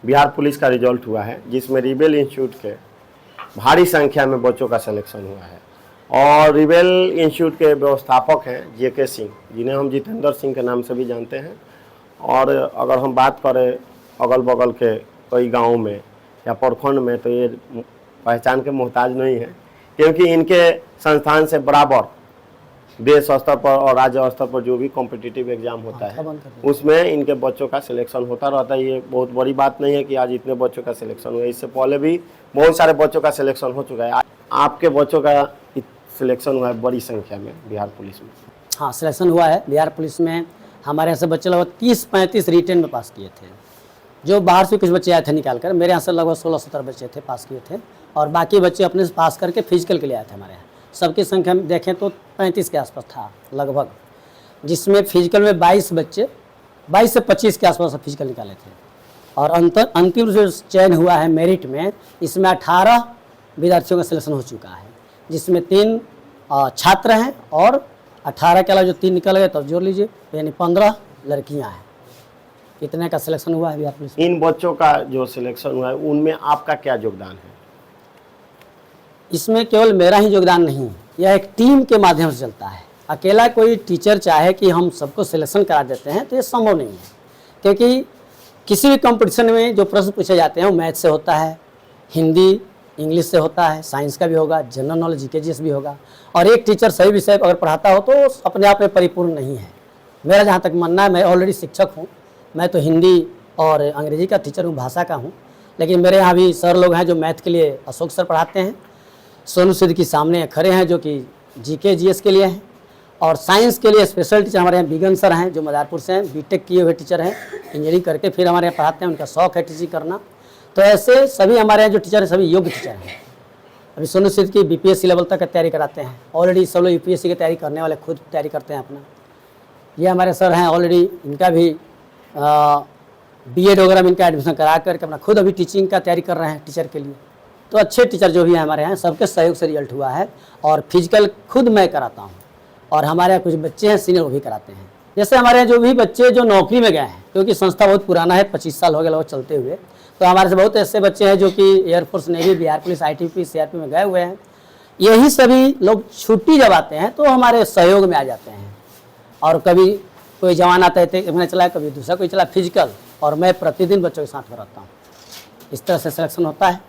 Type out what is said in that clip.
Bihar police का result हुआ है, जिसमें रिबेल इंस्टीट्यूट के भारी संख्या में बच्चों का सिलेक्शन हुआ है। और रिबेल इंस्टीट्यूट के व्यवस्थापक हैं JK सिंह, जिन्हें हम जितेंद्र सिंह के नाम से भी जानते हैं। और अगर हम बात करें अगल बगल के कई गाँव में या प्रखंड में, तो ये पहचान के मोहताज नहीं है, क्योंकि इनके संस्थान से बराबर देश स्तर पर और राज्य स्तर पर जो भी कॉम्पिटिटिव एग्जाम होता है उसमें इनके बच्चों का सिलेक्शन होता रहता है। ये बहुत बड़ी बात नहीं है कि आज इतने बच्चों का सिलेक्शन हुआ, इससे पहले भी बहुत सारे बच्चों का सिलेक्शन हो चुका है। आपके बच्चों का सिलेक्शन हुआ है बड़ी संख्या में बिहार पुलिस में? हाँ, सिलेक्शन हुआ है बिहार पुलिस में। हमारे यहाँ से बच्चे लगभग 30-35 रिटेन में पास किए थे। जो बाहर से कुछ बच्चे आए थे निकाल कर, मेरे यहाँ से लगभग 16-17 बच्चे थे पास किए थे, और बाकी बच्चे अपने से पास करके फिजिकल के लिए आए थे हमारे यहाँ। सबकी संख्या में देखें तो 35 के आसपास था लगभग, जिसमें फिजिकल में 22 बच्चे 22 से 25 के आसपास फिजिकल निकाले थे। और अंतिम जो चयन हुआ है मेरिट में, इसमें 18 विद्यार्थियों का सिलेक्शन हो चुका है, जिसमें 3 छात्र हैं और 18 के अलावा जो 3 निकल गए तो जोड़ लीजिए, यानी 15 लड़कियां हैं। इतने का सिलेक्शन हुआ है बिहार पुलिस। इन बच्चों का जो सिलेक्शन हुआ है उनमें आपका क्या योगदान है? इसमें केवल मेरा ही योगदान नहीं, यह एक टीम के माध्यम से चलता है। अकेला कोई टीचर चाहे कि हम सबको सिलेक्शन करा देते हैं तो ये संभव नहीं है, क्योंकि किसी भी कंपटीशन में जो प्रश्न पूछे जाते हैं वो मैथ से होता है, हिंदी इंग्लिश से होता है, साइंस का भी होगा, जनरल नॉलेज GK GS भी होगा। और एक टीचर सही विषय अगर पढ़ाता हो तो अपने आप में परिपूर्ण नहीं है। मेरा जहाँ तक मानना है, मैं ऑलरेडी शिक्षक हूँ, मैं तो हिंदी और अंग्रेजी का टीचर हूँ, भाषा का हूँ, लेकिन मेरे यहाँ भी सर लोग हैं जो मैथ के लिए अशोक सर पढ़ाते हैं, सोनू सिद्दीकी सामने खड़े हैं जो कि GK GS के लिए हैं, और साइंस के लिए स्पेशल टीचर हमारे यहाँ बिगन सर हैं जो मदारपुर से हैं, BTech किए हुए टीचर हैं, इंजीनियरिंग करके फिर हमारे यहाँ पढ़ाते हैं, उनका शौक है टीचिंग करना। तो ऐसे सभी हमारे यहाँ जो टीचर हैं सभी योग्य टीचर हैं। अभी सोनू सिद्दीकी BPSC लेवल तक का तैयारी कराते हैं, ऑलरेडी सब लोग UPSC की तैयारी करने वाले खुद तैयारी करते हैं अपना। ये हमारे सर हैं, ऑलरेडी इनका भी B.Ed वगैरह में इनका एडमिशन करा करके अपना खुद अभी टीचिंग का तैयारी कर रहे हैं टीचर के लिए। तो अच्छे टीचर जो भी हैं हमारे यहाँ, सबके सहयोग से रिजल्ट हुआ है। और फिजिकल खुद मैं कराता हूँ, और हमारे यहाँ कुछ बच्चे हैं सीनियर वो भी कराते हैं। जैसे हमारे यहाँ जो भी बच्चे जो नौकरी में गए हैं, क्योंकि संस्था बहुत पुराना है, 25 साल हो गए लगभग चलते हुए, तो हमारे से बहुत ऐसे बच्चे हैं जो कि air force, navy, Bihar police, ITP, CRP में गए हुए हैं। यही सभी लोग छुट्टी जब आते हैं तो हमारे सहयोग में आ जाते हैं। और कभी कोई जवान आता है तो मैंने चलाया, कभी दूसरा कोई चला फिजिकल, और मैं प्रतिदिन बच्चों के साथ में रहता हूँ। इस तरह से सिलेक्शन होता है।